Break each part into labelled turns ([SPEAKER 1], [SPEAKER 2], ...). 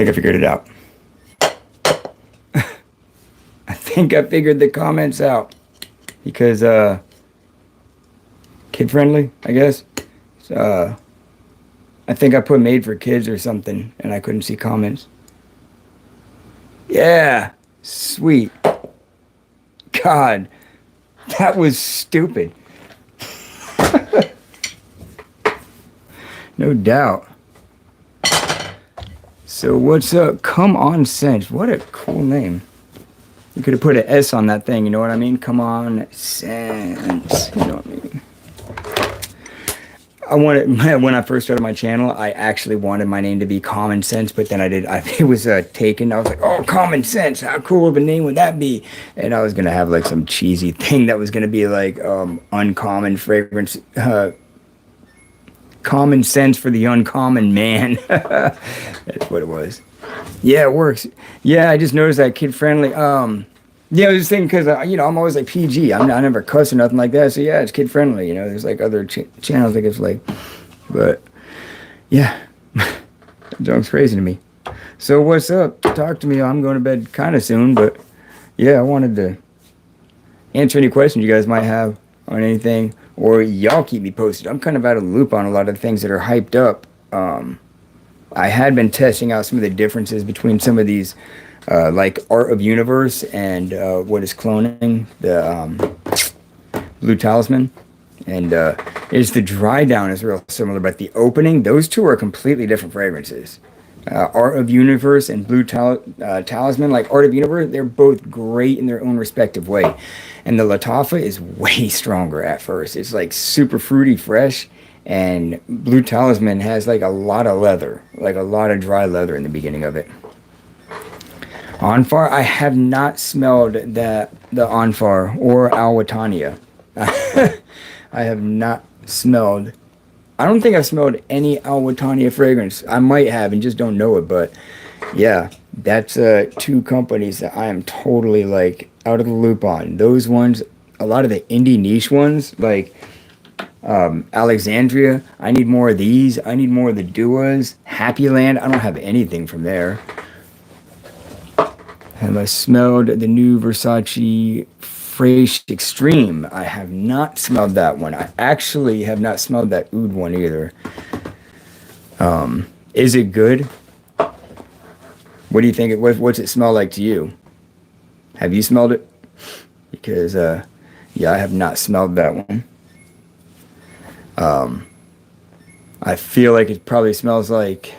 [SPEAKER 1] think I figured it out. I think I figured the comments out because kid friendly, I guess. I think I put made for kids or something and I couldn't see comments. Yeah, sweet. God, that was stupid. No doubt. So what's up? Come on Sense. What a cool name. You could have put an S on that thing, you know what I mean? Come on Sense. You know what I mean? When I first started my channel, I actually wanted my name to be Common Sense, but then it was taken. I was like, oh, Common Sense, how cool of a name would that be? And I was going to have like some cheesy thing that was going to be like uncommon fragrance, common sense for the uncommon man. That's what it was. Yeah, it works. Yeah, I just noticed that kid friendly. Yeah, I was just thinking because I'm always like PG. I never cuss or nothing like that. So yeah, it's kid friendly. You know, there's like other channels I guess like, but yeah, that joke's crazy to me. So what's up? Talk to me. I'm going to bed kind of soon, but yeah, I wanted to answer any questions you guys might have on anything, or y'all keep me posted. I'm kind of out of the loop on a lot of things that are hyped up. I had been testing out some of the differences between some of these. Like Art of Universe and what is cloning, the Blue Talisman, and is the dry down is real similar, but the opening, those two are completely different fragrances. Art of Universe and Blue Talisman, like Art of Universe, they're both great in their own respective way, and the Latafa is way stronger at first. It's like super fruity, fresh, and Blue Talisman has like a lot of leather, like a lot of dry leather in the beginning of it. Anfar, I have not smelled the Anfar or Al-Watania. I have not smelled. I don't think I've smelled any Al-Watania fragrance. I might have and just don't know it, but yeah, that's two companies that I am totally like out of the loop on. Those ones, a lot of the indie niche ones, like Alexandria, I need more of these. I need more of the Duas. Happy Land, I don't have anything from there. Have I smelled the new Versace Fresh Extreme? I have not smelled that one. I actually have not smelled that Oud one either. Is it good? What do you think? What's it smell like to you? Have you smelled it? Because, yeah, I have not smelled that one. I feel like it probably smells like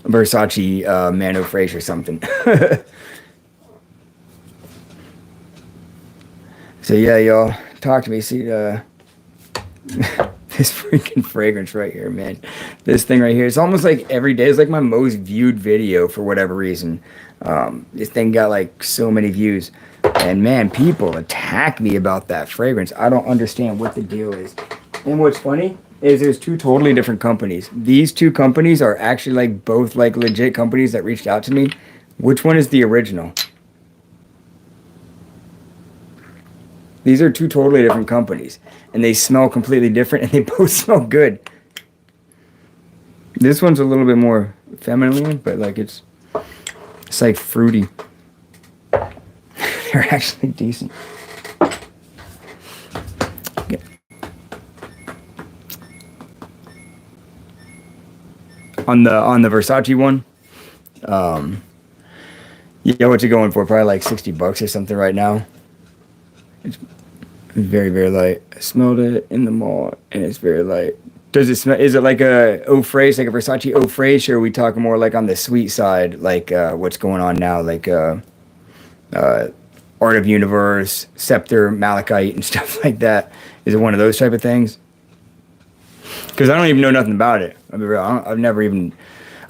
[SPEAKER 1] Versace Mano Fresh or something. So yeah, y'all, talk to me. See this freaking fragrance right here, man. This thing right here. It's almost like every day is like my most viewed video for whatever reason. This thing got like so many views, and man, people attack me about that fragrance. I don't understand what the deal is. And what's funny is there's two totally different companies. These two companies are actually like both like legit companies that reached out to me. Which one is the original? These are two totally different companies, and they smell completely different, and they both smell good. This one's a little bit more feminine, but like it's like fruity. They're actually decent. Okay. On the Versace one, yeah, what you going for? Probably like $60 or something right now. It's very, very light. I smelled it in the mall, and it's very light. Does it smell? Is it like a eau fraiche, like a Versace eau fraiche, or are we talking more like on the sweet side, like what's going on now, like Art of Universe, Scepter, Malachite, and stuff like that? Is it one of those type of things? Because I don't even know nothing about it. I mean, I've never even.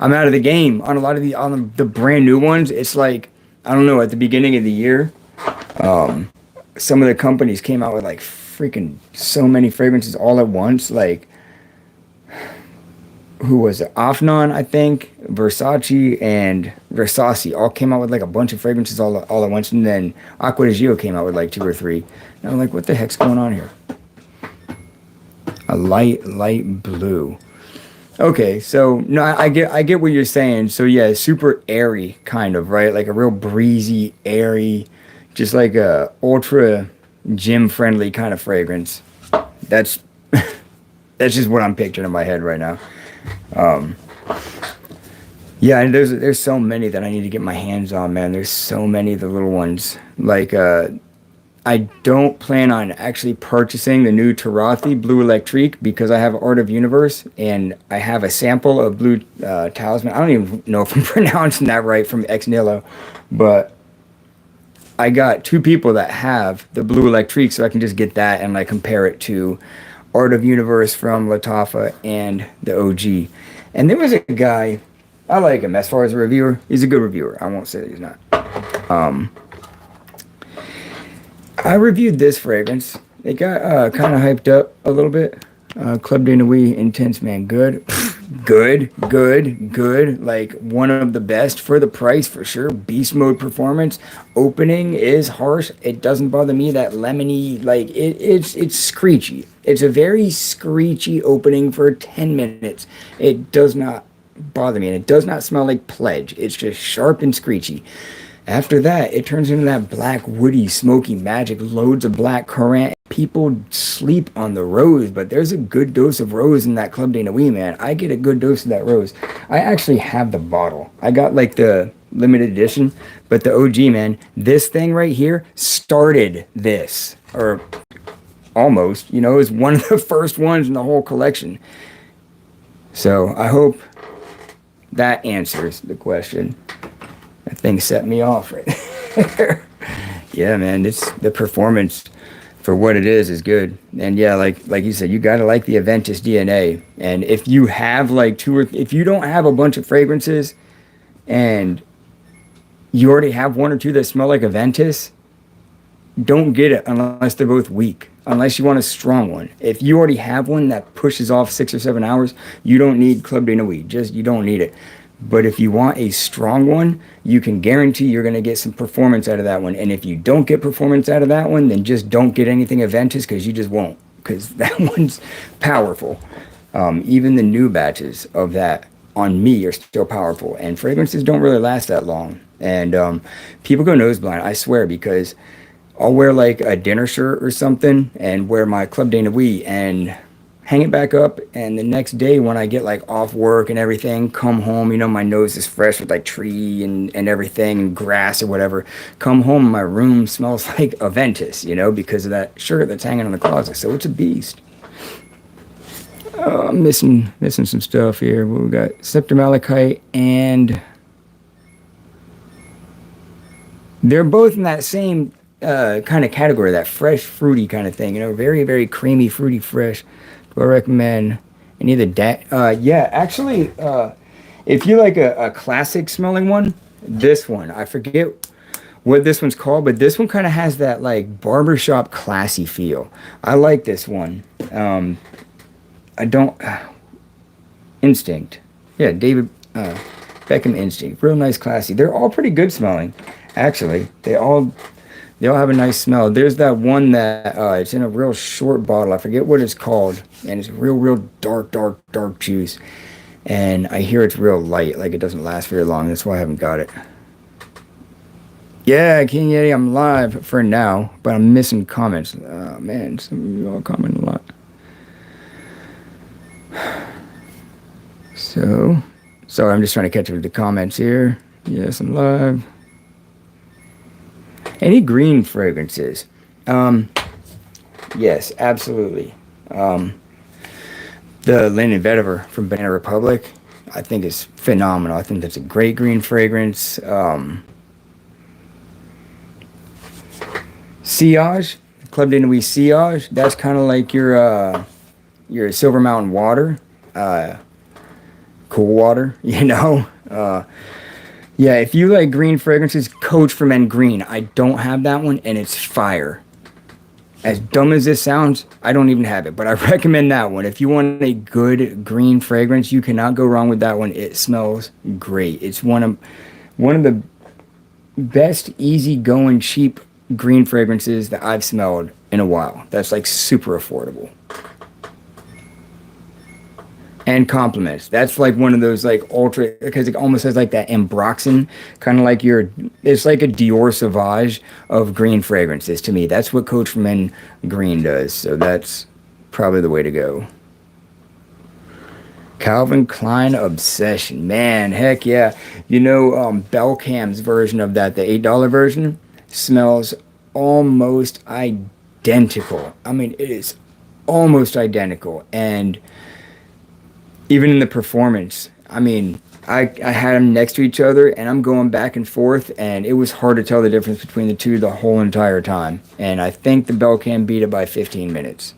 [SPEAKER 1] I'm out of the game on a lot of the brand new ones. It's like, I don't know, at the beginning of the year. Some of the companies came out with like freaking so many fragrances all at once. Like, who was it? Afnan, I think, Versace, and Versace all came out with like a bunch of fragrances all at once. And then Acqua di Gio came out with like 2 or 3. And I'm like, what the heck's going on here? A light blue. Okay, so no, I get what you're saying. So yeah, super airy kind of, right? Like a real breezy, airy, just like a ultra gym friendly kind of fragrance. That's that's just what I'm picturing in my head right now. Yeah, and there's so many that I need to get my hands on, man. There's so many of the little ones. Like I don't plan on actually purchasing the new Tarathi Blue Electrique because I have Art of Universe and I have a sample of Blue Talisman. I don't even know if I'm pronouncing that right from Ex Nihilo, but I got two people that have the Blue Electrique, so I can just get that and like compare it to Art of Universe from Latafa and the OG. And there was a guy, I like him as far as a reviewer. He's a good reviewer. I won't say that he's not. I reviewed this fragrance. It got kind of hyped up a little bit. Club de Nuit Intense, man. Good. Good. Like one of the best for the price for sure. Beast mode performance. Opening is harsh. It doesn't bother me. That lemony, like it's screechy. It's a very screechy opening for 10 minutes. It does not bother me. And it does not smell like Pledge. It's just sharp and screechy. After that, it turns into that black, woody, smoky magic, loads of black currant. People sleep on the rose, but there's a good dose of rose in that Club de Nuit, man. I get a good dose of that rose. I actually have the bottle. I got like the limited edition, but the OG, man, this thing right here started this, or almost, is one of the first ones in the whole collection. So I hope that answers the question. That thing set me off right there. Yeah, man, it's the performance for what it is good. And yeah, like you said, you gotta like the Aventus DNA. And if you have like if you don't have a bunch of fragrances and you already have one or two that smell like Aventus, don't get it unless they're both weak. Unless you want a strong one. If you already have one that pushes off 6 or 7 hours, you don't need Club de Nuit. You don't need it. But if you want a strong one, you can guarantee you're going to get some performance out of that one. And if you don't get performance out of that one, then just don't get anything Aventus because you just won't. Because that one's powerful. Even the new batches of that on me are still powerful. And fragrances don't really last that long. And people go nose blind, I swear, because I'll wear like a dinner shirt or something and wear my Club de Nuit and hang it back up, and the next day when I get like off work and everything, come home, my nose is fresh with like tree and everything and grass or whatever. Come home, my room smells like Aventus, because of that shirt that's hanging in the closet. So it's a beast. I'm missing some stuff here. We got Scepter Malachite, and they're both in that same kind of category, that fresh, fruity kind of thing. Very, very creamy, fruity, fresh. Do I recommend any of the yeah, actually, if you like a classic smelling one, this one, I forget what this one's called, but this one kind of has that like barbershop classy feel. I like this one. I don't Instinct. Yeah, David Beckham Instinct. Real nice, classy. They're all pretty good smelling, actually. They all have a nice smell. There's that one that it's in a real short bottle. I forget what it's called, and it's real dark juice. And I hear it's real light, like it doesn't last very long. That's why I haven't got it. Yeah, King Yeti, I'm live for now, but I'm missing comments. Man, some of you all comment a lot. So, sorry, I'm just trying to catch up with the comments here. Yes, I'm live. Any green fragrances? Yes, absolutely. The Linen Vetiver from Banana Republic, I think is phenomenal. I think that's a great green fragrance. Sillage, Club de Nuit Sillage, that's kind of like your Silver Mountain water, cool water, Yeah, if you like green fragrances, Coach for Men Green. I don't have that one, and it's fire. As dumb as this sounds, I don't even have it, but I recommend that one. If you want a good green fragrance, you cannot go wrong with that one. It smells great. It's one of the best, easy-going, cheap green fragrances that I've smelled in a while. That's like super affordable. and compliments. That's like one of those like ultra, because it almost has like that ambroxan kind of like it's like a Dior Sauvage of green fragrances to me. That's what Coach for Men Green does. So that's probably the way to go. Calvin Klein Obsession. Man, heck yeah. Belcam's version of that, the $8 version, smells almost identical. I mean, it is almost identical. And even in the performance, I mean, I had them next to each other and I'm going back and forth, and it was hard to tell the difference between the two the whole entire time. And I think the Belcam beat it by 15 minutes.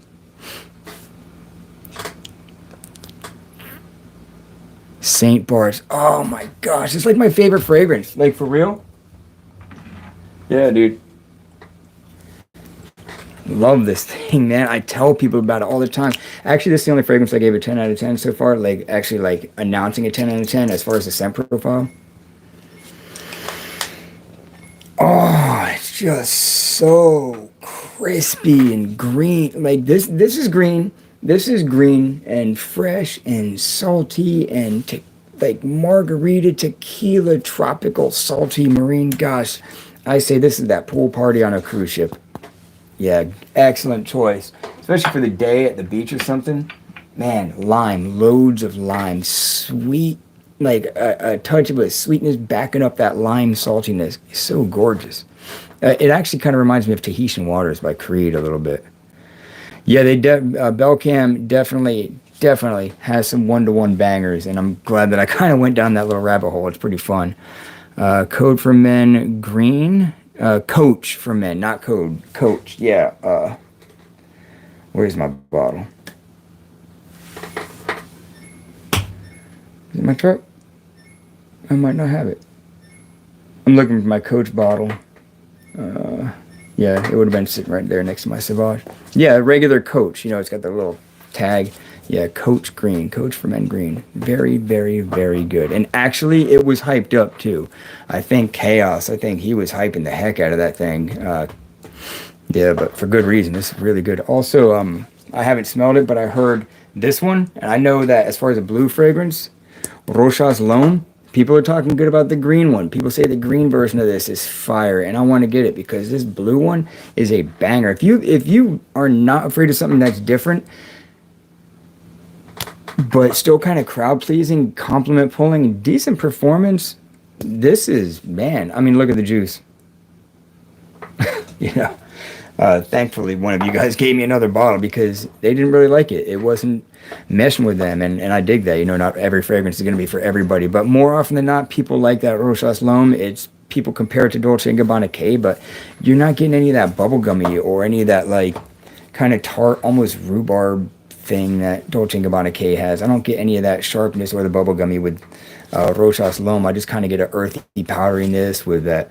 [SPEAKER 1] Saint Bart's. Oh my gosh, it's like my favorite fragrance. Like, for real? Yeah, dude. Love this thing, man. I tell people about it all the time. Actually, this is the only fragrance I gave a 10 out of 10 so far. Like, actually, like, announcing a 10 out of 10 as far as the scent profile. Oh, it's just so crispy and green. Like, this is green. This is green and fresh and salty and like margarita, tequila, tropical, salty, marine. Gosh, I say this is that pool party on a cruise ship. Yeah, excellent choice. Especially for the day at the beach or something. Man, lime, loads of lime. Sweet, like a touch of a sweetness backing up that lime saltiness. It's so gorgeous. It actually kind of reminds me of Tahitian Waters by Creed a little bit. Yeah, Belcam definitely has some one-to-one bangers, and I'm glad that I kind of went down that little rabbit hole. It's pretty fun. Code for Men Green. Coach for Men, not Code. Coach, yeah. Where's my bottle? Is it my truck? I might not have it. I'm looking for my Coach bottle. Yeah, it would have been sitting right there next to my Sauvage. Yeah, regular Coach. It's got the little tag. Yeah, Coach Green. Coach for Men Green. Very, very, very good. And actually, it was hyped up, too. I think he was hyping the heck out of that thing. Yeah, but for good reason. This is really good. Also, I haven't smelled it, but I heard this one. And I know that as far as a blue fragrance, Rochas L'Homme, people are talking good about the green one. People say the green version of this is fire, and I want to get it because this blue one is a banger. If you are not afraid of something that's different, but still kind of crowd pleasing, compliment pulling, decent performance, this is, man. I mean, look at the juice. Thankfully, one of you guys gave me another bottle because they didn't really like it. It wasn't meshing with them, and I dig that. Not every fragrance is going to be for everybody, but more often than not, people like that Rochas L'Homme. It's people compare it to Dolce & Gabbana K, but you're not getting any of that bubblegummy or any of that like kind of tart, almost rhubarb thing that Dolce & Gabbana K has. I don't get any of that sharpness or the bubblegummy with Rochas L'Homme. I just kind of get an earthy powderiness with that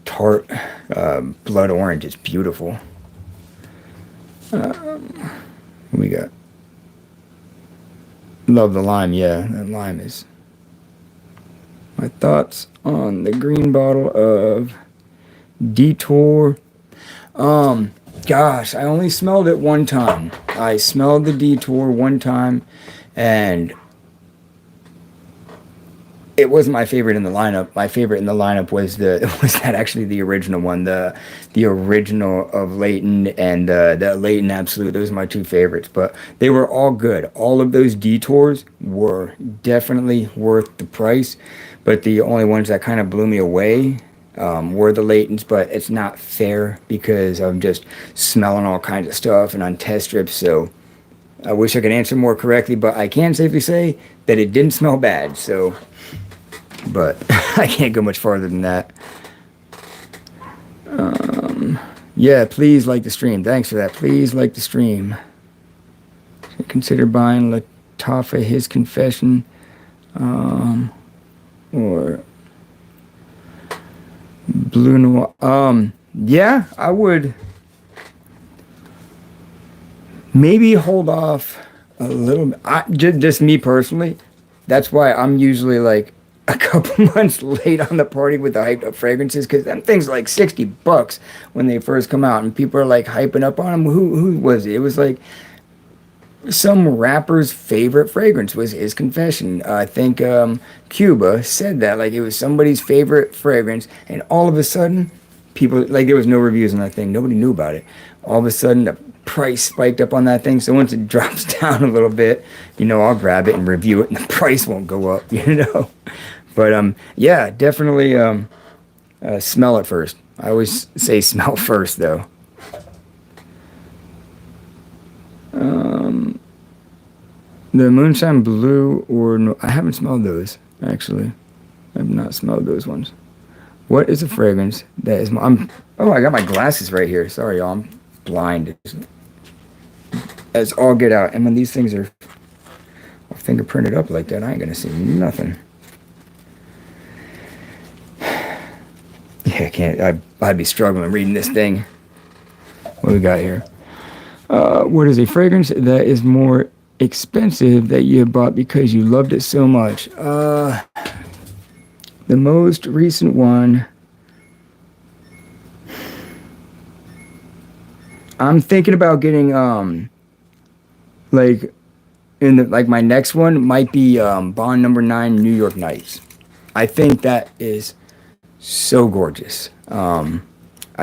[SPEAKER 1] tart blood orange. It's beautiful. What we got? Love the lime. Yeah, that lime is. My thoughts on the green bottle of Detour. Gosh, I only smelled it one time. I smelled the Detour one time, and it wasn't my favorite in the lineup. My favorite in the lineup was that actually the original one, the original of Leighton and the Leighton Absolute. Those are my two favorites, but they were all good. All of those Detours were definitely worth the price, but the only ones that kind of blew me away were the Leightons. But it's not fair because I'm just smelling all kinds of stuff and on test strips. So I wish I could answer more correctly, but I can safely say that it didn't smell bad. So. But I can't go much farther than that. Yeah, please like the stream. Thanks for that. Please like the stream. Consider buying Lattafa His Confession. Or Blue Noir. Yeah, I would maybe hold off a little bit. Just me personally. That's why I'm usually like a couple months late on the party with the hyped up fragrances, because them things are like $60 when they first come out, and people are like hyping up on them. Who was it? It was like some rapper's favorite fragrance was his confession. I think Cuba said that, like it was somebody's favorite fragrance, and all of a sudden, people like there was no reviews on that thing. Nobody knew about it. All of a sudden, the price spiked up on that thing. So once it drops down a little bit, I'll grab it and review it, and the price won't go up. But yeah, definitely smell it first. I always say smell first, though. The Moonshine Blue or no, I haven't smelled those actually. I have not smelled those ones. What is a fragrance that is? I got my glasses right here. Sorry, y'all. I'm blind. As all get out, and when these things are fingerprinted up like that, I ain't gonna see nothing. Yeah, I can't. I'd be struggling reading this thing. What we got here? What is a fragrance that is more expensive that you bought because you loved it so much? The most recent one, I'm thinking about getting like my next one might be Bond Number 9 New York Nights. I think that is so gorgeous. I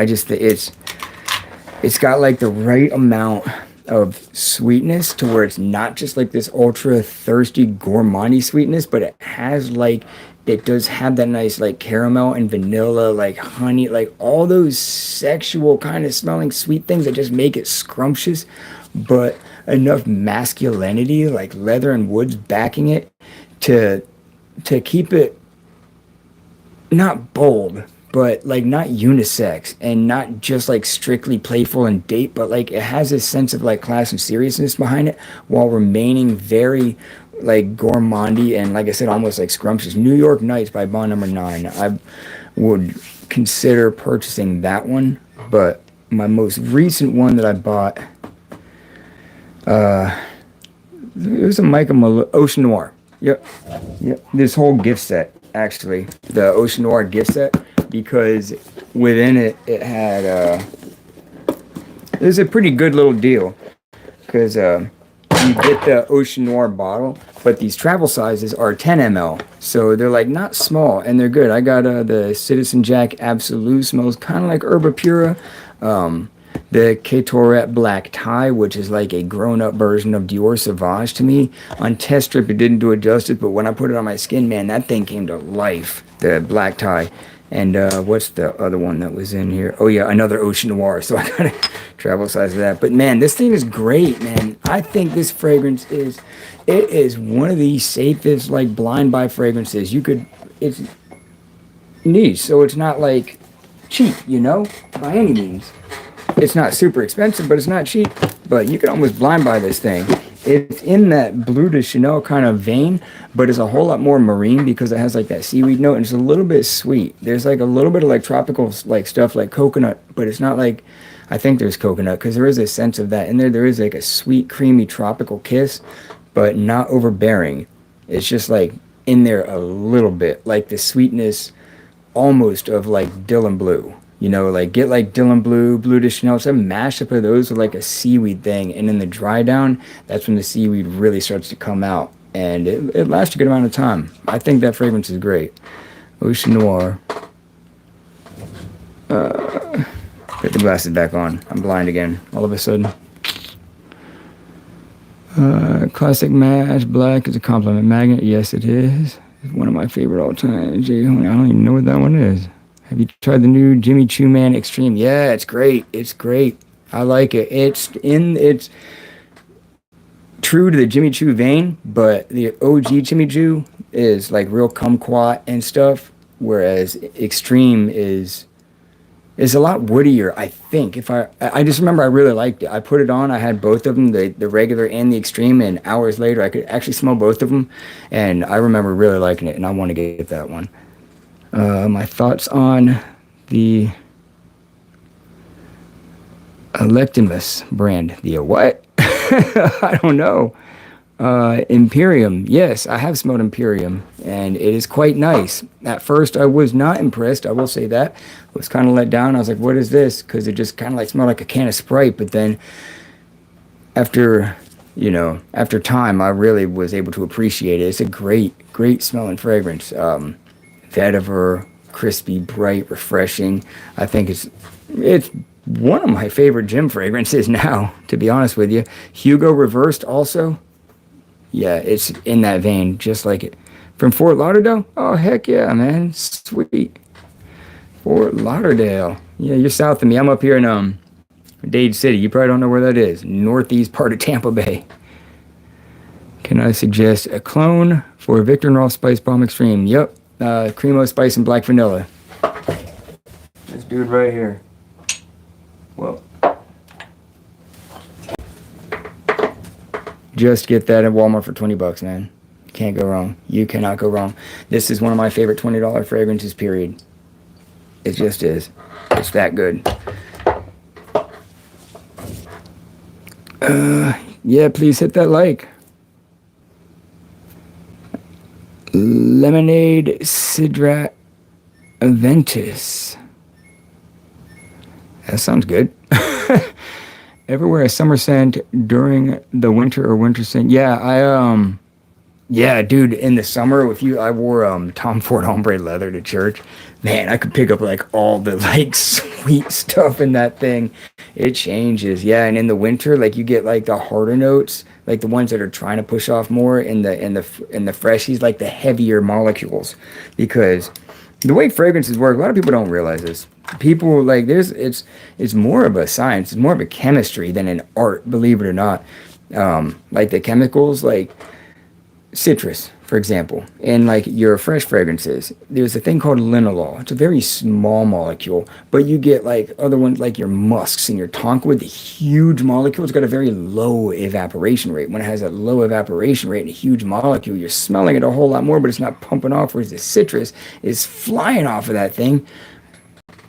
[SPEAKER 1] just think it's got like the right amount of sweetness to where it's not just like this ultra thirsty gourmandy sweetness, but it does have that nice like caramel and vanilla, like honey, like all those sexual kind of smelling sweet things that just make it scrumptious, but enough masculinity, like leather and woods backing it to keep it not bold, but like not unisex and not just like strictly playful and date, but like it has a sense of like class and seriousness behind it while remaining very like gourmandy and, like I said, almost like scrumptious. New York Nights by Bond Number 9. I would consider purchasing that one, but my most recent one that I bought, it was a Ocean Noir. Yep. This whole gift set, actually, the Ocean Noir gift set, because within it had it was a pretty good little deal, because you get the Ocean Noir bottle, but these travel sizes are 10 ml, so they're like not small and they're good. I got the Citizen Jack Absolute, smells kind of like Herba Pura. The K-Tourette Black Tie, which is like a grown-up version of Dior Sauvage to me. On test strip, it didn't do it justice, but when I put it on my skin, man, that thing came to life. The Black Tie. And what's the other one that was in here? Oh, yeah, another Ocean Noir. So I got a travel size of that. But, man, this thing is great, man. I think this fragrance is one of the safest, like, blind buy fragrances. It's niche, so it's not, like, cheap, by any means. It's not super expensive, but it's not cheap. But you can almost blind buy this thing. It's in that Bleu de Chanel kind of vein, but it's a whole lot more marine because it has like that seaweed note and it's a little bit sweet. There's like a little bit of like tropical like stuff like coconut, but it's not like, I think there's coconut because there is a sense of that in there. There is like a sweet, creamy tropical kiss, but not overbearing. It's just like in there a little bit, like the sweetness almost of like Dylan Blue. Like get like Dylan Blue, Bleu de Chanel, it's a mashup of those with like a seaweed thing. And in the dry down, that's when the seaweed really starts to come out. And it lasts a good amount of time. I think that fragrance is great. Ocean Noir. Put the glasses back on. I'm blind again, all of a sudden. Classic Match Black is a compliment magnet. Yes, it is. It's one of my favorite all time. I don't even know what that one is. Have you tried the new Jimmy Choo Man Extreme? Yeah, it's great. It's great. I like it. It's true to the Jimmy Choo vein, but the OG Jimmy Choo is like real kumquat and stuff, whereas Extreme is a lot woodier, I think. I just remember I really liked it. I put it on. I had both of them, the regular and the Extreme, and hours later I could actually smell both of them, and I remember really liking it, and I want to get that one. My thoughts on the Electimus brand. The what? I don't know. Imperium. Yes, I have smelled Imperium, and it is quite nice. At first, I was not impressed. I will say that. I was kind of let down. I was like, what is this? Because it just kind of like smelled like a can of Sprite. But then after after time, I really was able to appreciate it. It's a great smelling fragrance. Vetiver, crispy, bright, refreshing. I think it's one of my favorite gym fragrances now, to be honest with you. Hugo Reversed also. Yeah, it's in that vein, just like it. From Fort Lauderdale? Oh, heck yeah, man. Sweet. Fort Lauderdale. Yeah, you're south of me. I'm up here in Dade City. You probably don't know where that is. Northeast part of Tampa Bay. Can I suggest a clone for Victor and Rolf Spice Bomb Extreme? Yep. Cremo Spice and Black Vanilla. This dude right here. Well, just get that at Walmart for $20, man. Can't go wrong. You cannot go wrong. This is one of my favorite $20 fragrances, period. It just is. It's that good. Yeah, please hit that like. Lemonade Sidra Aventus. That sounds good. Ever wear a summer scent during the winter or winter scent? Yeah, yeah, dude, in the summer, I wore Tom Ford Ombre leather to church. Man, I could pick up like all the like sweet stuff in that thing. It changes, yeah. And in the winter, like you get like the harder notes, like the ones that are trying to push off more in the freshies, like the heavier molecules, because the way fragrances work, a lot of people don't realize this. People like it's more of a science, it's more of a chemistry than an art, believe it or not. Like the chemicals, like citrus, for example, and like your fresh fragrances, there's a thing called linalool. It's a very small molecule, but you get like other ones like your musks and your tonka, the huge molecule. It's got a very low evaporation rate. When it has a low evaporation rate and a huge molecule, you're smelling it a whole lot more, but it's not pumping off, whereas the citrus is flying off of that thing,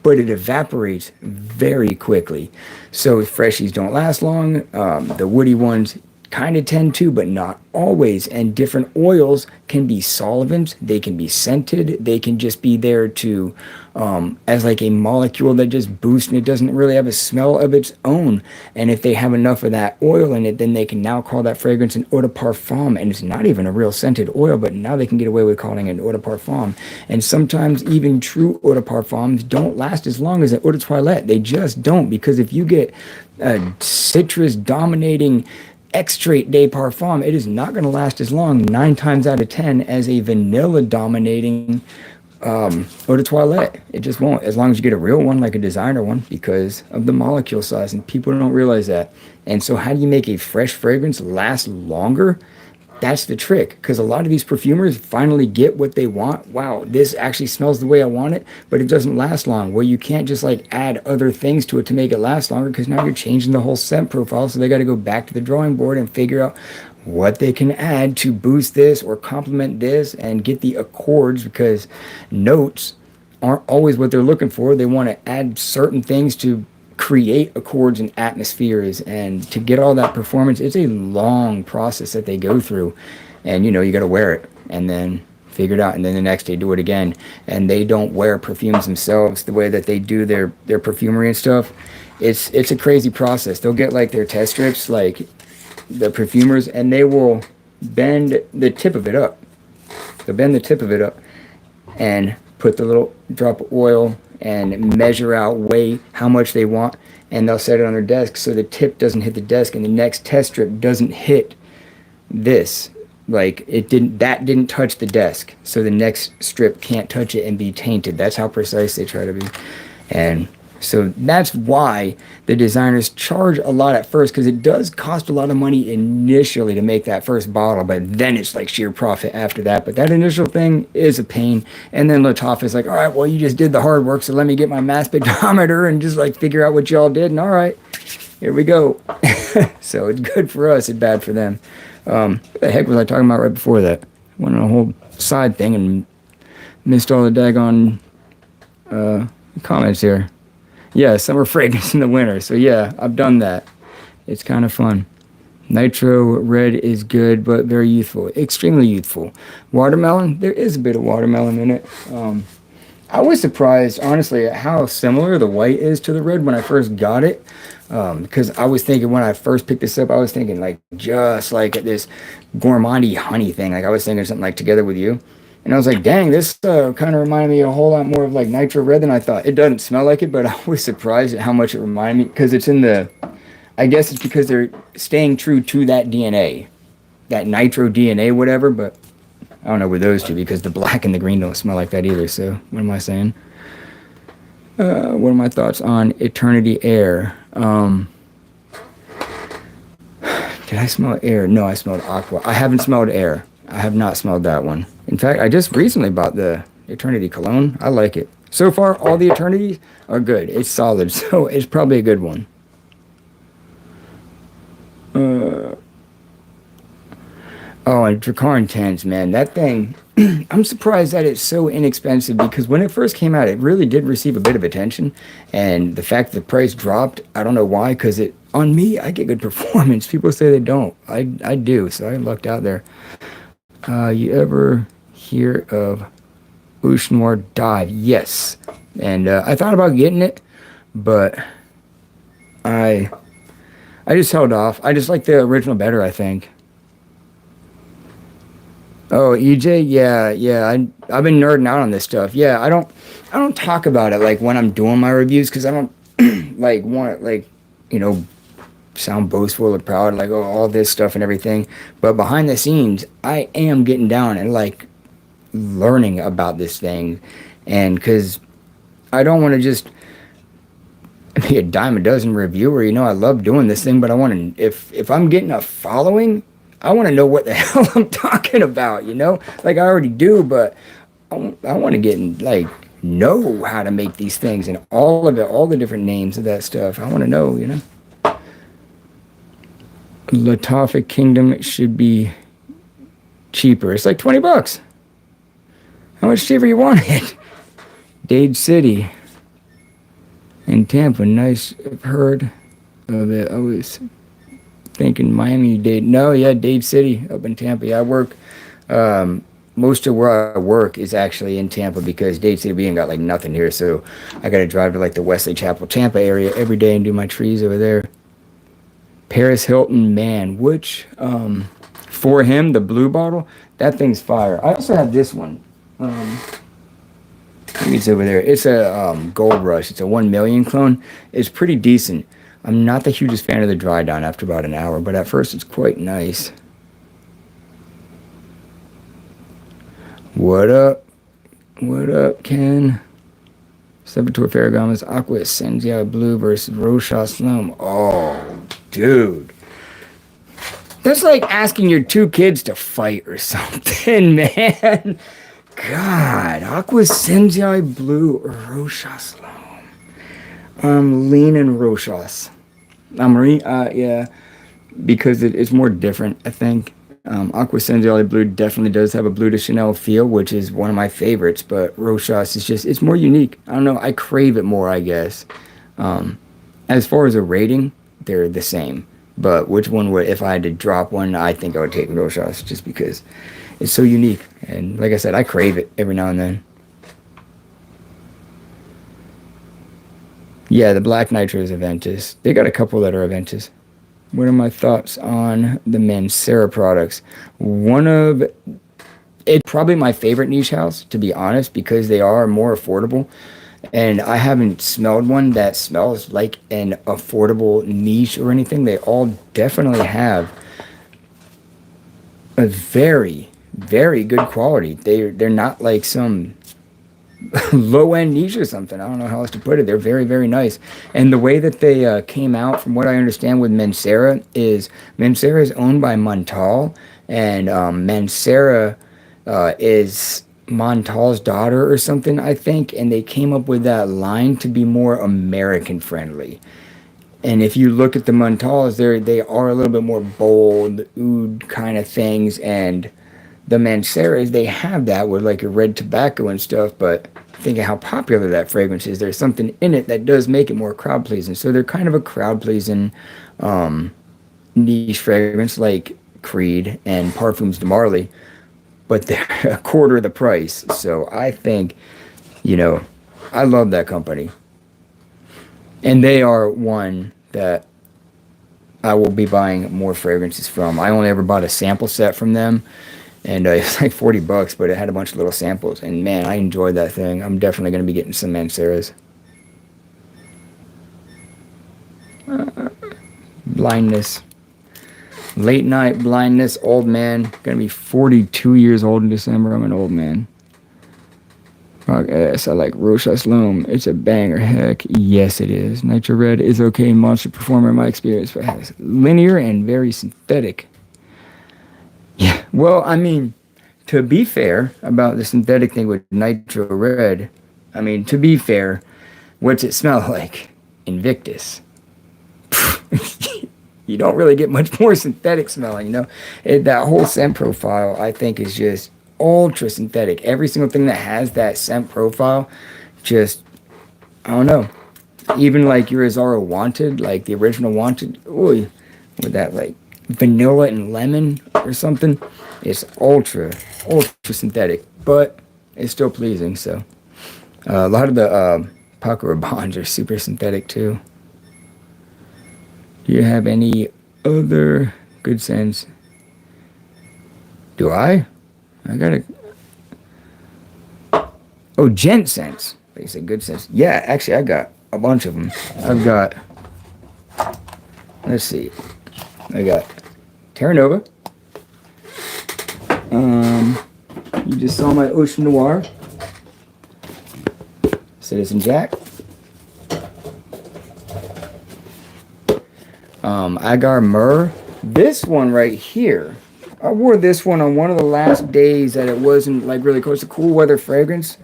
[SPEAKER 1] but it evaporates very quickly. So freshies don't last long. The woody ones kind of tend to, but not always. And different oils can be solvents, they can be scented, they can just be there to as like a molecule that just boosts, and it doesn't really have a smell of its own. And if they have enough of that oil in it, then they can now call that fragrance an eau de parfum, and it's not even a real scented oil, but now they can get away with calling it an eau de parfum. And sometimes even true eau de parfums don't last as long as an eau de toilette. They just don't, because if you get a citrus dominating extrait de parfum, it is not going to last as long 9 times out of 10 as a vanilla dominating eau de toilette. It just won't, as long as you get a real one, like a designer one, because of the molecule size, and people don't realize that. And so how do you make a fresh fragrance last longer? That's the trick, because a lot of these perfumers finally get what they want. Wow, this actually smells the way I want it, but it doesn't last long. Well, you can't just like add other things to it to make it last longer, because now you're changing the whole scent profile. So they got to go back to the drawing board and figure out what they can add to boost this or complement this and get the accords, because notes aren't always what they're looking for. They want to add certain things to create accords and atmospheres, and to get all that performance, it's a long process that they go through. And you got to wear it and then figure it out, and then the next day do it again. And they don't wear perfumes themselves the way that they do their perfumery and stuff. It's a crazy process. They'll get like their test strips, like the perfumers, and they will bend the tip of it up. They'll bend the tip of it up and put the little drop of oil and measure out, weigh how much they want, and they'll set it on their desk so the tip doesn't hit the desk, and the next test strip doesn't hit this. Like that didn't touch the desk, so the next strip can't touch it and be tainted. That's how precise they try to be. And so that's why the designers charge a lot at first, because it does cost a lot of money initially to make that first bottle, but then it's like sheer profit after that. But that initial thing is a pain. And then Latif is like, all right, well, you just did the hard work, so let me get my mass spectrometer and just like figure out what y'all did. And all right, here we go. So it's good for us and bad for them. What the heck was I talking about right before that? Went on a whole side thing and missed all the daggone comments here. Yeah, summer fragrance in the winter. So yeah, I've done that. It's kind of fun. Nitro Red is good, but very youthful. Extremely youthful. Watermelon, there is a bit of watermelon in it. I was surprised, honestly, at how similar the white is to the red when I first got it. Because I was thinking when I first picked this up, I was thinking like just like this gourmandy honey thing. Like I was thinking something like Together with You. And I was like, dang, this kind of reminded me a whole lot more of like Nitro Red than I thought. It doesn't smell like it, but I was surprised at how much it reminded me because it's in the, I guess it's because they're staying true to that DNA, that Nitro DNA, whatever. But I don't know with those two because the black and the green don't smell like that either. So what am I saying? What are my thoughts on Eternity Air? Did I smell air? No, I smelled aqua. I haven't smelled air. I have not smelled that one. In fact, I just recently bought the Eternity cologne. I like it. So far, all the Eternities are good. It's solid, so it's probably a good one. Oh, and Dracar Intense, man. That thing, I'm surprised that it's so inexpensive because when it first came out, it really did receive a bit of attention. And the fact that the price dropped, I don't know why, because it, on me, I get good performance. People say they don't. I do, so I lucked out there. You ever hear of Ocean Noir Dive? Yes. And I thought about getting it, but I I just held off. I just like the original better, I think. Oh, EJ, yeah, yeah. I've been nerding out on this stuff. Yeah, I don't talk about it like when I'm doing my reviews because I don't like want like you know sound boastful or proud like oh, all this stuff and everything. But behind the scenes, I am getting down and like learning about this thing, and because I don't want to just be a dime a dozen reviewer. You know, I love doing this thing, but I want to if I'm getting a following. I want to know what the hell I'm talking about, you know? Like I already do, but I want to get in, like, know how to make these things and all of it, all the different names of that stuff. I want to know, you know? Latofic Kingdom should be cheaper. It's like $20. How much cheaper you want it? Dade City in Tampa. Nice. I've heard of it. I was thinking Miami, Dade. No, yeah, Dade City up in Tampa. Yeah, I work. Most of where I work is actually in Tampa because Dade City we ain't got like nothing here, so I got to drive to like the Wesley Chapel, Tampa area every day and do my trees over there. Paris Hilton, man, which for him the blue bottle, that thing's fire. I also have this one. Maybe it's over there. It's a Gold Rush. It's a 1 million clone. It's pretty decent. I'm not the hugest fan of the dry down after about an hour, but at first it's quite nice. What up? What up, Ken? Saboteur Ferragamo's Aqua Essentia Blue versus Rocha Slum. Oh, dude. That's like asking your two kids to fight or something, man. God, Aqua Essentia Blue or Rocha Slum. I'm leaning Rochas. Marie, yeah, because it's more different, I think. Aqua Sensuality Blue definitely does have a Blue de Chanel feel, which is one of my favorites, but Rochas is just, it's more unique. I don't know, I crave it more, I guess. As far as a rating, they're the same. But which one would, if I had to drop one, I think I would take Rochas just because it's so unique. And like I said, I crave it every now and then. Yeah, the Black Nitro is Aventus. They got a couple that are Aventus. What are my thoughts on the Mancera products? It's probably my favorite niche house, to be honest, because they are more affordable. And I haven't smelled one that smells like an affordable niche or anything. They all definitely have a very, very good quality. They're not like some low end niche or something. I don't know how else to put it. They're very, very nice. And the way that they came out, from what I understand with Mancera, is Mancera is owned by Montal, and Mancera is Montal's daughter or something, I think. And they came up with that line to be more American friendly. And if you look at the Montals, they are a little bit more bold, oud kind of things, and the Manceras, they have that with like a red tobacco and stuff, but think of how popular that fragrance is. There's something in it that does make it more crowd pleasing. So they're kind of a crowd pleasing niche fragrance like Creed and Parfums de Marly, but they're a quarter of the price. So I think, You know, I love that company. And they are one that I will be buying more fragrances from. I only ever bought a sample set from them, and it was like $40, but it had a bunch of little samples. And man, I enjoyed that thing. I'm definitely going to be getting some Manceras. Blindness. Late night blindness, old man. Gonna be 42 years old in December. I'm an old man. Rock ass, I like Rochas Loom. It's a banger. Heck, yes it is. Nitro Red is okay monster performer in my experience, but has linear and very synthetic. Yeah, well, I mean, to be fair about the synthetic thing with Nitro Red, I mean, to be fair, what's it smell like? Invictus. You don't really get much more synthetic smelling, you know? That whole scent profile, I think, is just ultra synthetic. Every single thing that has that scent profile, just, I don't know. Even like your Azaro Wanted, like the original Wanted, ooh, with that like vanilla and lemon or something, it's ultra synthetic, but it's still pleasing, so. A lot of the Paco Rabannes are super synthetic too. Do you have any other good scents? Do I? I gotta. Oh, gent scents. They say good scents. Yeah, actually, I got a bunch of them. I've got. Let's see. I got Terra Nova. You just saw my Ocean Noir. Citizen Jack. Agar Myrrh. This one right here, I wore this one on one of the last days that it wasn't like really close to cool weather fragrance.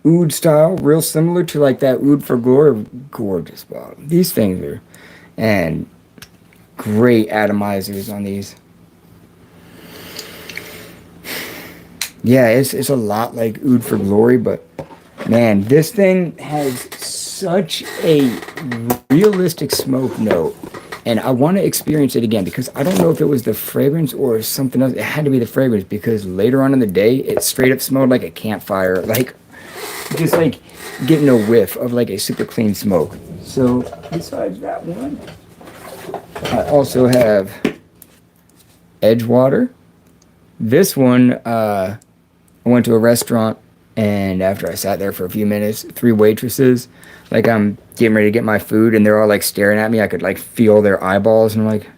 [SPEAKER 1] Oud style, real similar to like that Oud for Glory. Gorgeous bottle. These things are, and great atomizers on these. Yeah, it's a lot like Oud for Glory, but man, this thing has such a realistic smoke note. And I want to experience it again because I don't know if it was the fragrance or something else. It had to be the fragrance because later on in the day, it straight up smelled like a campfire. Like, just like getting a whiff of like a super clean smoke. So, besides that one, I also have Edgewater. This one, I went to a restaurant and after I sat there for a few minutes, 3 waitresses, like I'm getting ready to get my food and they're all like staring at me. I could like feel their eyeballs and I'm like,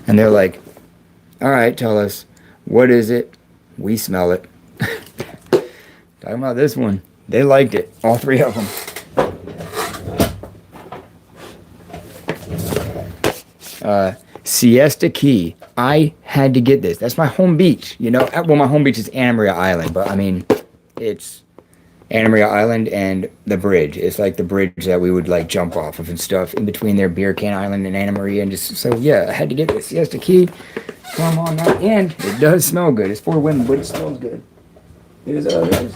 [SPEAKER 1] and they're like, all right, tell us, what is it? We smell it. Talking about this one. They liked it. All 3 of them. Siesta Key. I had to get this. That's my home beach, you know? Well, my home beach is Anna Maria Island, but I mean, it's Anna Maria Island and the bridge. It's like the bridge that we would like jump off of and stuff in between there, Beer Can Island and Anna Maria. And just, so yeah, I had to get this Siesta Key. Come on now. And it does smell good. It's for women, but it smells good. There's others.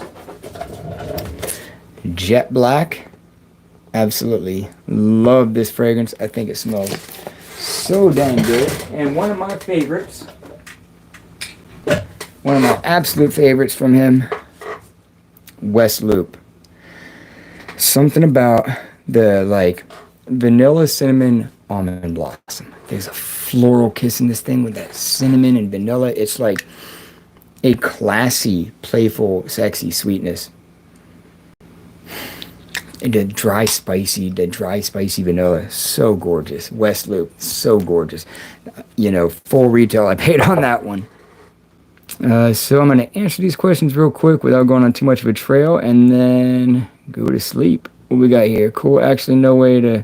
[SPEAKER 1] Jet Black. Absolutely love this fragrance. I think it smells so dang good. And one of my favorites, one of my absolute favorites from him, West Loop. Something about the like vanilla cinnamon almond blossom. There's a floral kiss in this thing with that cinnamon and vanilla. It's like a classy, playful, sexy sweetness. And the dry spicy vanilla, so gorgeous. West Loop, so gorgeous. You know, full retail I paid on that one. So I'm going to answer these questions real quick without going on too much of a trail and then go to sleep. What we got here? Cool. Actually, no way to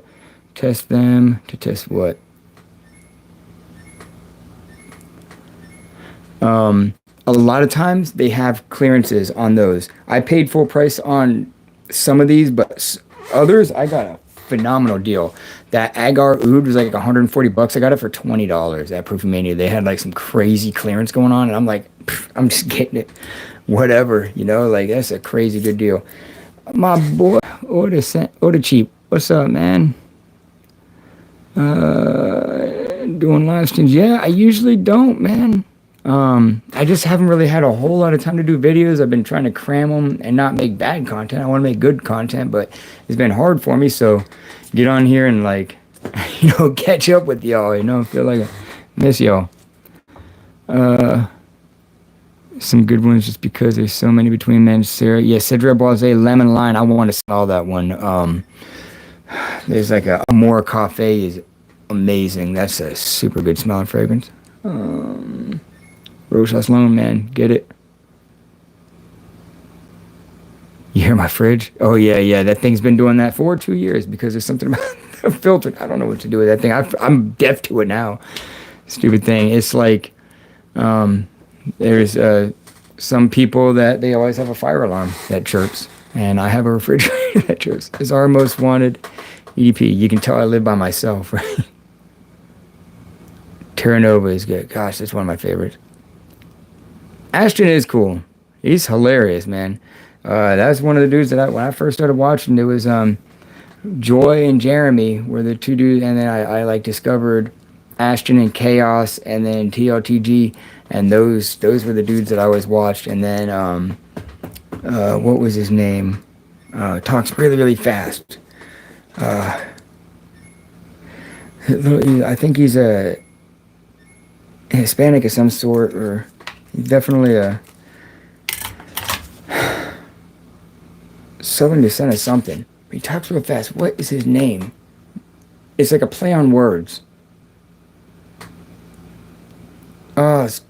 [SPEAKER 1] test them. To test what? A lot of times they have clearances on those. I paid full price on some of these, but others I got a phenomenal deal. That Agar Oud was like $140. I got it for $20 at Proof Mania. They had like some crazy clearance going on, and I'm like, I'm just getting it, whatever, you know, like that's a crazy good deal. My boy, order cheap. What's up, man? Doing live streams. Yeah, I usually don't, man. I just haven't really had a whole lot of time to do videos. I've been trying to cram them and not make bad content. I want to make good content, but it's been hard for me. So get on here and like, catch up with y'all. Feel like I miss y'all. Some good ones just because there's so many between men. Sarah, yeah, Cedra Boise, Lemon Lime. I want to smell that one. There's like a Amore Cafe is amazing. That's a super good smelling fragrance. Roche Sloan, man, get it. You hear my fridge? Oh yeah. That thing's been doing that for 2 years because there's something about the filter. I don't know what to do with that thing. I'm deaf to it now. Stupid thing. It's like, there's some people that they always have a fire alarm that chirps, and I have a refrigerator that chirps. It's our most wanted EDP. You can tell I live by myself, right? Terranova is good. Gosh, that's one of my favorites. Ashton is cool. He's hilarious, man. That's one of the dudes that when I first started watching, it was Joy and Jeremy were the two dudes, and then I like discovered Ashton and Chaos, and then TLTG, and those were the dudes that I always watched. And then what was his name? Talks really, really fast. I think he's a Hispanic of some sort, or he's definitely a Southern descent of something. He talks real fast. What is his name? It's like a play on words. It's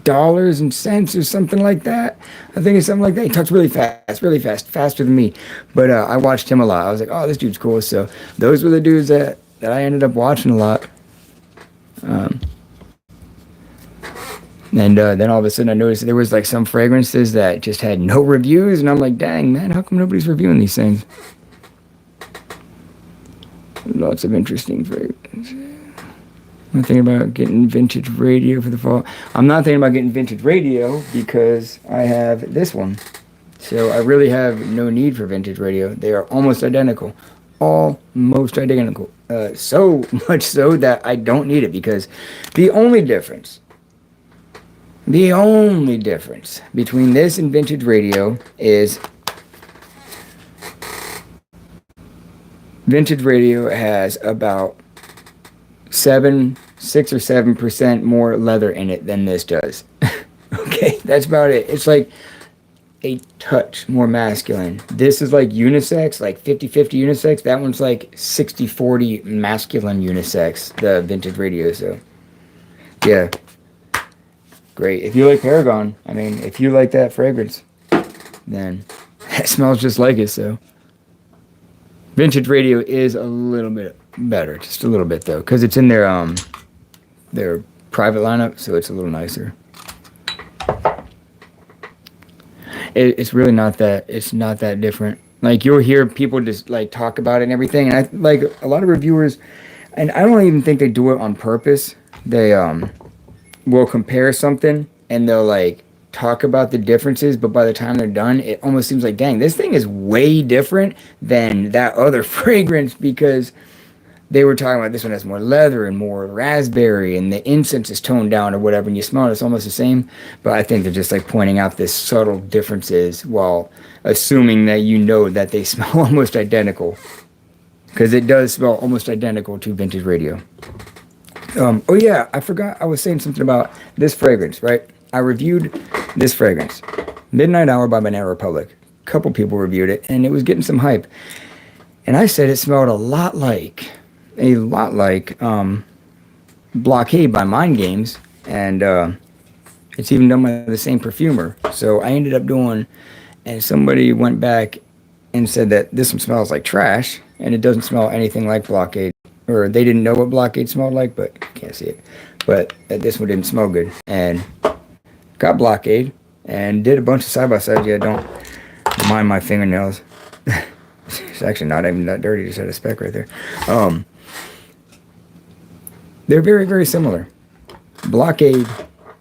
[SPEAKER 1] dollars and cents or something like that. I think it's something like that. He talks really fast, faster than me. But I watched him a lot. I was like, oh, this dude's cool. So those were the dudes that I ended up watching a lot. And then all of a sudden I noticed there was like some fragrances that just had no reviews, and I'm like, dang, man, how come nobody's reviewing these things? Lots of interesting fragrances. I'm thinking about getting vintage radio for the fall. I'm not thinking about getting vintage radio because I have this one. So I really have no need for vintage radio. They are almost identical. Almost identical. So much so that I don't need it, because the only difference between this and vintage radio is vintage radio has about 6 or 7% more leather in it than this does. Okay, that's about it. It's like a touch more masculine. This is like unisex, like 50-50 unisex. That one's like 60-40 masculine unisex, the vintage radio. So yeah, great. If you like Paragon, I mean, if you like that fragrance, then it smells just like it. So vintage radio is a little bit better, just a little bit though, because it's in their private lineup, so it's a little nicer. It's really not that. It's not that different. Like, you'll hear people just like talk about it and everything, and I like a lot of reviewers, and I don't even think they do it on purpose. They will compare something and they'll like talk about the differences, but by the time they're done, it almost seems like, dang, this thing is way different than that other fragrance, because they were talking about this one has more leather and more raspberry, and the incense is toned down or whatever, and you smell it, it's almost the same. But I think they're just like pointing out this subtle differences while assuming that that they smell almost identical, because it does smell almost identical to vintage radio. Oh yeah, I forgot I was saying something about this fragrance, right? I reviewed this fragrance, Midnight Hour by Banana Republic. A couple people reviewed it, and it was getting some hype. And I said it smelled a lot like Blockade by Mind Games, and it's even done by the same perfumer. So I ended up doing, and somebody went back and said that this one smells like trash, and it doesn't smell anything like Blockade. Or they didn't know what Blockade smelled like, but you can't see it. But this one didn't smell good. And got Blockade and did a bunch of side-by-sides. Yeah, don't mind my fingernails. It's actually not even that dirty, just had a speck right there. They're very, very similar. Blockade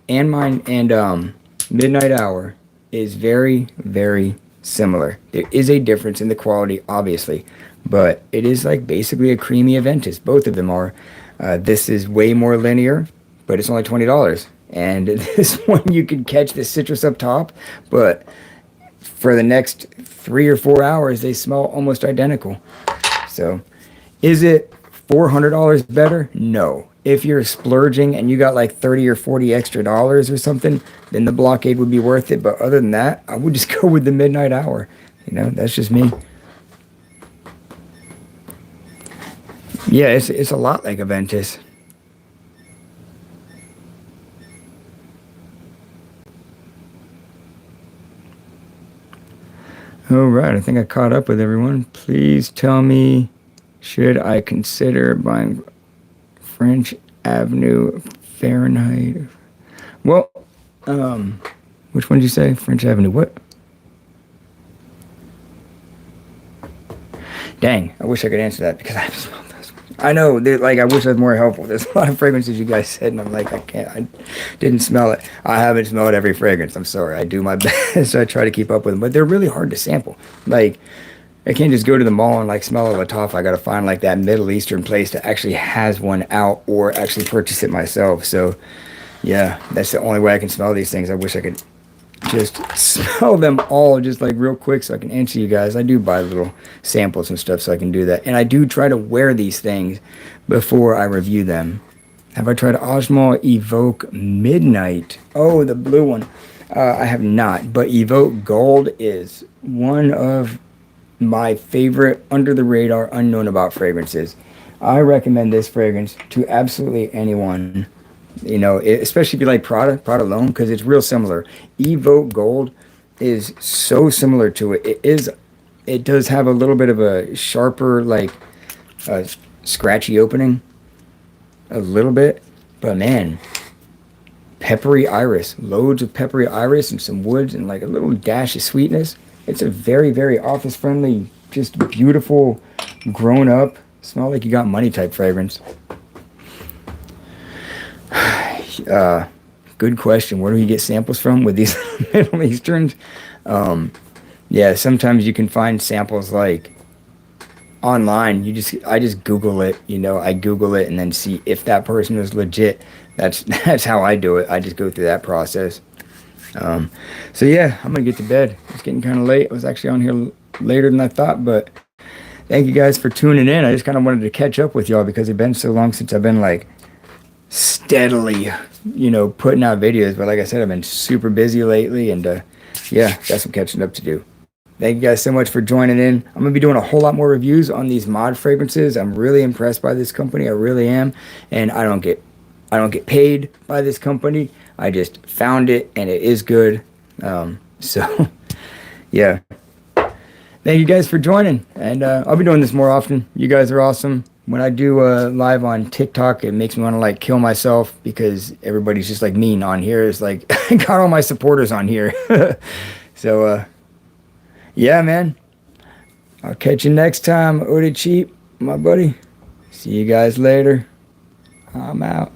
[SPEAKER 1] and mine and Midnight Hour is very, very similar. There is a difference in the quality, obviously, but it is like basically a creamy Aventus. Both of them are. This is way more linear, but it's only $20. And this one you can catch the citrus up top, but for the next 3 or 4 hours, they smell almost identical. So, is it $400 better? No. If you're splurging and you got like 30 or 40 extra dollars or something, then the blockade would be worth it. But other than that, I would just go with the midnight hour. That's just me. Yeah, it's a lot like Aventus. All right, I think I caught up with everyone. Please tell me, should I consider buying French Avenue Fahrenheit? Well, which one did you say? French Avenue, what? Dang, I wish I could answer that because I haven't smelled those. I know, like, I wish I was more helpful. There's a lot of fragrances you guys said, and I'm like, I didn't smell it. I haven't smelled every fragrance. I'm sorry. I do my best. I try to keep up with them, but they're really hard to sample. Like, I can't just go to the mall and like smell a Latif. I got to find like that Middle Eastern place that actually has one out or actually purchase it myself. So, yeah, that's the only way I can smell these things. I wish I could just smell them all just like real quick so I can answer you guys. I do buy little samples and stuff so I can do that. And I do try to wear these things before I review them. Have I tried Osmo Evoke Midnight? Oh, the blue one. I have not, but Evoke Gold is one of my favorite under the radar, unknown about fragrances. I recommend this fragrance to absolutely anyone. Especially if you like Prada alone, because it's real similar. Evoke Gold is so similar to it. It does have a little bit of a sharper, like, scratchy opening, a little bit, but man, peppery iris, loads of peppery iris and some woods and like a little dash of sweetness. It's a very, very office friendly, just beautiful, grown up, smell like you got money type fragrance. Good question. Where do you get samples from with these Middle Easterns? Yeah, sometimes you can find samples like online. I just Google it. I Google it and then see if that person is legit. That's how I do it. I just go through that process. So yeah, I'm gonna get to bed. It's getting kind of late. I was actually on here later than I thought, but thank you guys for tuning in. I just kind of wanted to catch up with y'all because it's been so long since I've been like steadily, putting out videos. But like I said, I've been super busy lately, and yeah, got some catching up to do. Thank you guys so much for joining in. I'm gonna be doing a whole lot more reviews on these mod fragrances. I'm really impressed by this company. I really am, and I don't get paid by this company. I just found it, and it is good. So yeah, thank you guys for joining, and I'll be doing this more often. You guys are awesome. When I do live on TikTok, it makes me want to like kill myself because everybody's just like mean on here. It's like I got all my supporters on here. So yeah, man. I'll catch you next time. Odie Cheap, my buddy. See you guys later. I'm out.